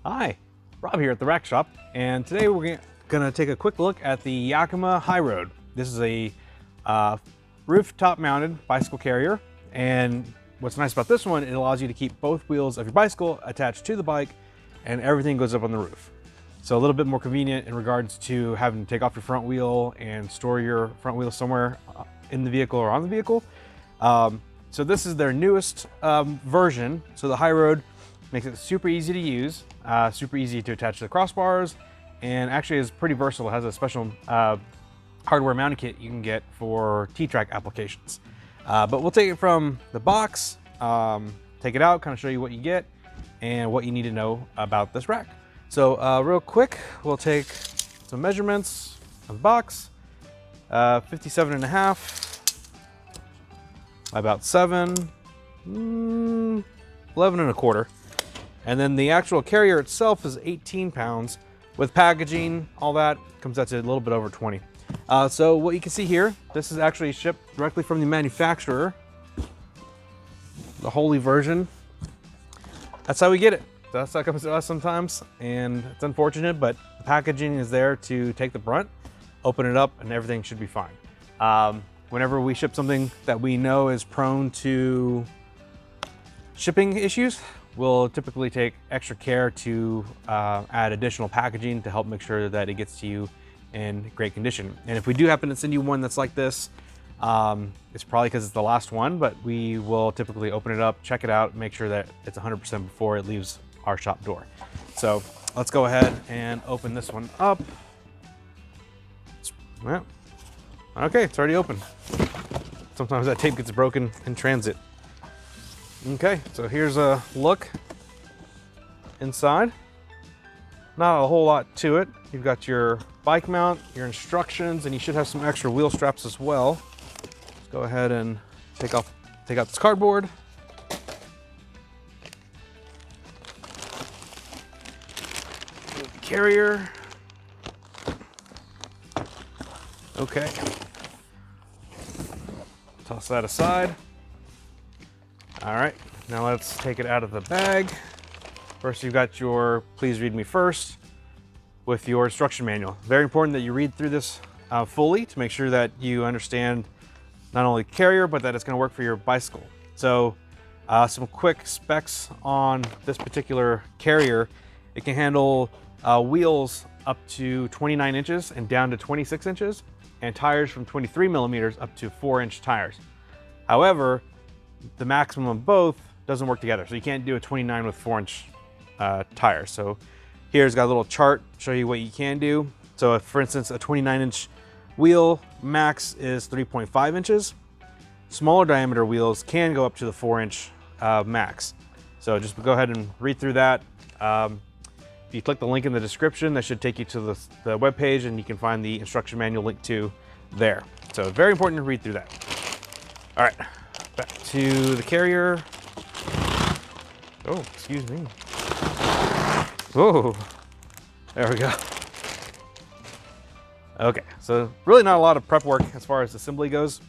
Hi, Rob here at the Rack Shop, and today we're going to take a quick look at the Yakima HighRoad. This is a rooftop mounted bicycle carrier, and what's nice about this one, it allows you to keep both wheels of your bicycle attached to the bike and everything goes up on the roof. So a little bit more convenient in regards to having to take off your front wheel and store your front wheel somewhere in the vehicle or on the vehicle. So this is their newest version. So the HighRoad makes it super easy to use, super easy to attach to the crossbars, and actually is pretty versatile. It has a special hardware mounting kit you can get for T-track applications. But we'll take it from the box, take it out, kind of show you what you get and what you need to know about this rack. So real quick, we'll take some measurements of the box, 57.5 by about 7, 11 1/4. And then the actual carrier itself is 18 pounds. With packaging, all that, comes out to a little bit over 20. So what you can see here, this is actually shipped directly from the manufacturer. The Holy version. That's how we get it. That's how it comes to us sometimes, and it's unfortunate, but the packaging is there to take the brunt, open it up, and everything should be fine. Whenever we ship something that we know is prone to shipping issues, we'll typically take extra care to add additional packaging to help make sure that it gets to you in great condition. And if we do happen to send you one that's like this, it's probably because it's the last one, but we will typically open it up, check it out, make sure that it's 100% before it leaves our shop door. So let's go ahead and open this one up. Well, okay, it's already open. Sometimes that tape gets broken in transit. Okay, so here's a look inside. Not a whole lot to it. You've got your bike mount, your instructions, and you should have some extra wheel straps as well. Let's go ahead and take out this cardboard. The carrier. Okay. Toss that aside. All right, now let's take it out of the bag. First, you've got your please read me first with your instruction manual. Very important that you read through this fully to make sure that you understand not only carrier, but that it's gonna work for your bicycle. So some quick specs on this particular carrier. It can handle wheels up to 29 inches and down to 26 inches, and tires from 23 millimeters up to 4-inch tires. However, the maximum of both doesn't work together. So you can't do a 29 with 4-inch tires. So here's got a little chart, show you what you can do. So if, for instance, a 29-inch wheel max is 3.5 inches, smaller diameter wheels can go up to the 4-inch max. So just go ahead and read through that. If you click the link in the description, that should take you to the web page, and you can find the instruction manual link to there. So very important to read through that. All right. Back to the carrier. Oh, excuse me. Oh, there we go. Okay, so really not a lot of prep work as far as assembly goes.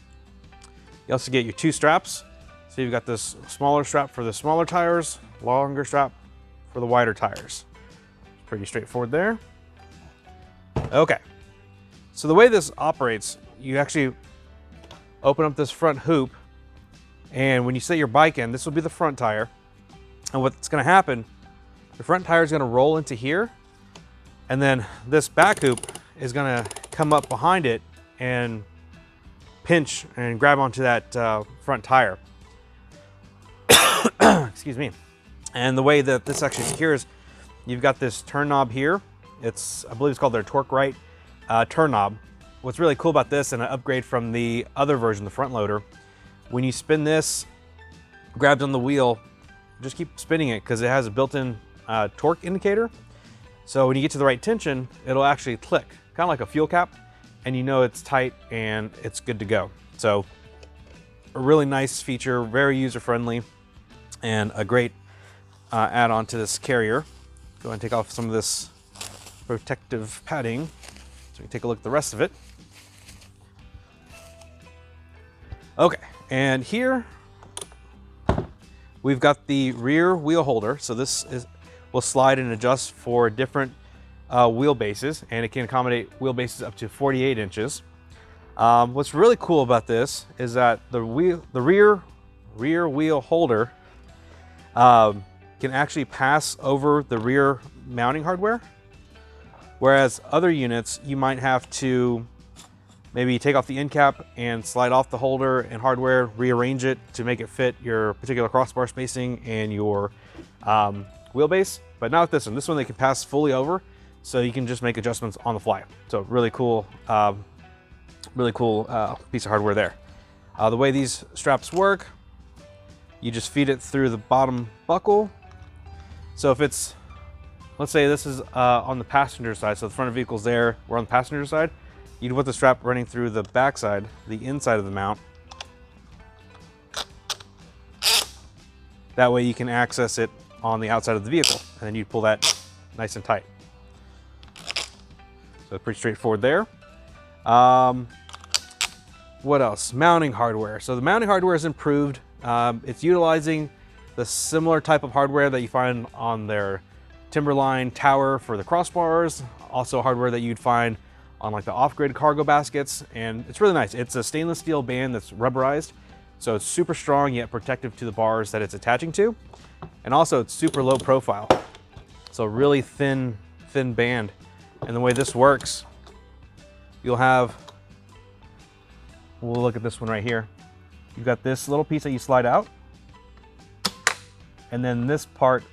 You also get your 2 straps. So you've got this smaller strap for the smaller tires, longer strap for the wider tires. Pretty straightforward there. Okay, so the way this operates, you actually open up this front hoop, and when you set your bike in, this will be the front tire. And what's gonna happen, the front tire is gonna roll into here, and then this back hoop is gonna come up behind it and pinch and grab onto that front tire. Excuse me. And the way that this actually secures, you've got this turn knob here. I believe it's called their Torque Right turn knob. What's really cool about this, and an upgrade from the other version, the front loader, when you spin this, grabs on the wheel, just keep spinning it because it has a built-in torque indicator. So when you get to the right tension, it'll actually click, kind of like a fuel cap, and you know it's tight and it's good to go. So a really nice feature, very user-friendly, and a great add-on to this carrier. Go ahead and take off some of this protective padding so we can take a look at the rest of it. Okay, and here we've got the rear wheel holder. So this is will slide and adjust for different wheelbases, and it can accommodate wheelbases up to 48 inches. What's really cool about this is that the rear wheel holder can actually pass over the rear mounting hardware, whereas other units you might have to maybe take off the end cap and slide off the holder and hardware, rearrange it to make it fit your particular crossbar spacing and your wheelbase. But not with this one. This one they can pass fully over, so you can just make adjustments on the fly. So really cool piece of hardware there. The way these straps work, you just feed it through the bottom buckle. So if it's, let's say this is on the passenger side, so the front of the vehicle's there, we're on the passenger side, you'd put the strap running through the back side, the inside of the mount. That way you can access it on the outside of the vehicle, and then you pull that nice and tight. So pretty straightforward there. What else? Mounting hardware. So the mounting hardware is improved. It's utilizing the similar type of hardware that you find on their Timberline tower for the crossbars, also hardware that you'd find on like the off-grid cargo baskets, and it's really nice. It's a stainless steel band that's rubberized, so it's super strong yet protective to the bars that it's attaching to, and also it's super low profile, so really thin band. And the way this works, you'll have, we'll look at this one right here. You've got this little piece that you slide out, and then this part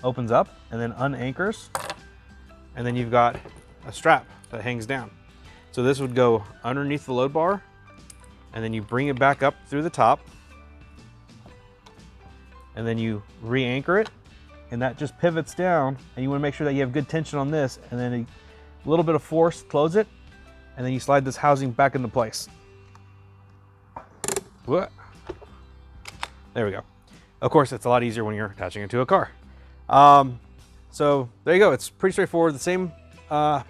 opens up and then unanchors, and then you've got a strap that hangs down. So this would go underneath the load bar, and then you bring it back up through the top, and then you re-anchor it, and that just pivots down, and you want to make sure that you have good tension on this, and then a little bit of force, close it, and then you slide this housing back into place. What? There we go. Of course, it's a lot easier when you're attaching it to a car. So there you go. It's pretty straightforward. The same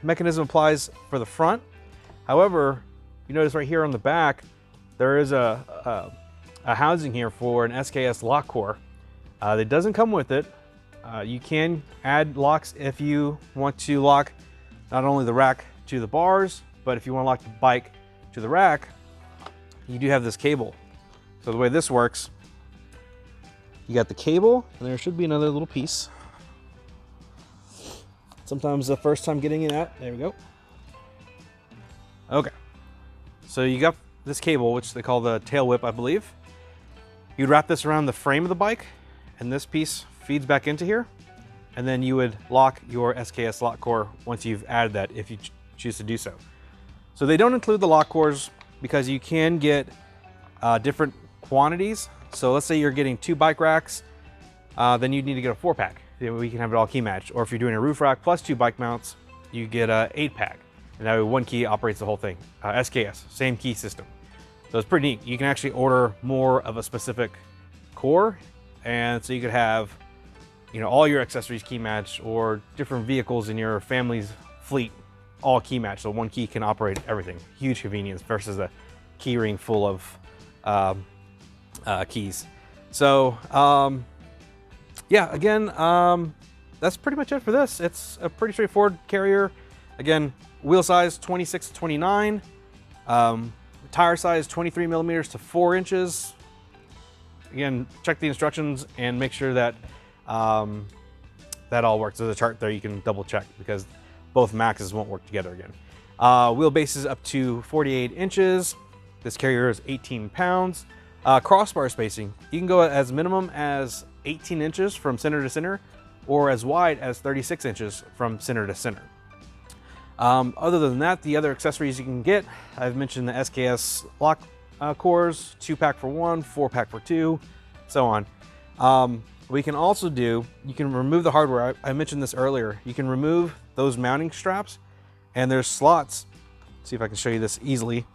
mechanism applies for the front. However, you notice right here on the back, there is a housing here for an SKS lock core. That doesn't come with it. You can add locks if you want to lock not only the rack to the bars, but if you want to lock the bike to the rack, you do have this cable. So the way this works, you got the cable, and there should be another little piece. Sometimes the first time getting it out, there we go. Okay, so you got this cable, which they call the tail whip, I believe. You'd wrap this around the frame of the bike, and this piece feeds back into here, and then you would lock your SKS lock core once you've added that, if you choose to do so. So they don't include the lock cores because you can get different quantities. So let's say you're getting 2 bike racks, then you need to get a 4-pack. We can have it all key matched. Or if you're doing a roof rack plus 2 bike mounts, you get a 8-pack. And that way 1 key operates the whole thing. SKS, same key system. So it's pretty neat. You can actually order more of a specific core, and so you could have, you know, all your accessories key matched, or different vehicles in your family's fleet all key matched. So 1 key can operate everything. Huge convenience versus a key ring full of keys. So yeah, again, that's pretty much it for this. It's a pretty straightforward carrier. Again, wheel size 26 to 29, tire size 23 millimeters to 4 inches. Again, check the instructions and make sure that that all works. There's a chart there you can double check, because both maxes won't work together again. Wheelbase is up to 48 inches. This carrier is 18 pounds. Crossbar spacing, you can go as minimum as 18 inches from center to center, or as wide as 36 inches from center to center. Other than that, the other accessories you can get, I've mentioned the SKS lock cores, 2-pack for 1, 4-pack for 2, so on. We can also do, you can remove the hardware. I mentioned this earlier. You can remove those mounting straps, and there's slots. Let's see if I can show you this easily.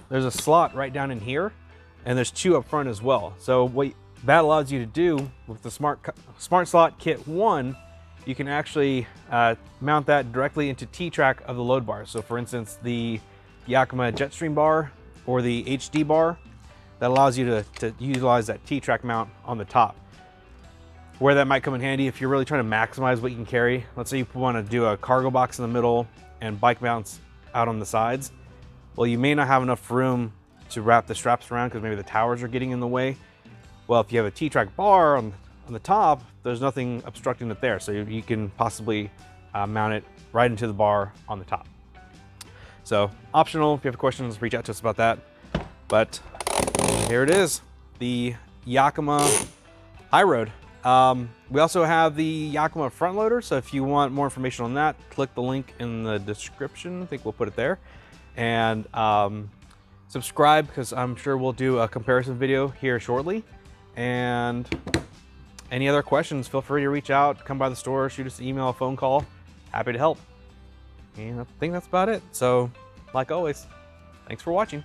There's a slot right down in here, and there's 2 up front as well. So what that allows you to do with the Smart Slot Kit 1, you can actually mount that directly into T-track of the load bar. So for instance, the Yakima Jetstream bar or the HD bar that allows you to utilize that T-track mount on the top. Where that might come in handy if you're really trying to maximize what you can carry. Let's say you want to do a cargo box in the middle and bike mounts out on the sides. Well, you may not have enough room to wrap the straps around because maybe the towers are getting in the way. Well, if you have a T-track bar on the top, there's nothing obstructing it there. So you can possibly mount it right into the bar on the top. So optional, if you have questions, reach out to us about that. But here it is, the Yakima HighRoad. We also have the Yakima front loader, so if you want more information on that, click the link in the description. I think we'll put it there. And subscribe, because I'm sure we'll do a comparison video here shortly. And any other questions, feel free to reach out, come by the store, shoot us an email, a phone call. Happy to help. And I think that's about it. So, like always, thanks for watching.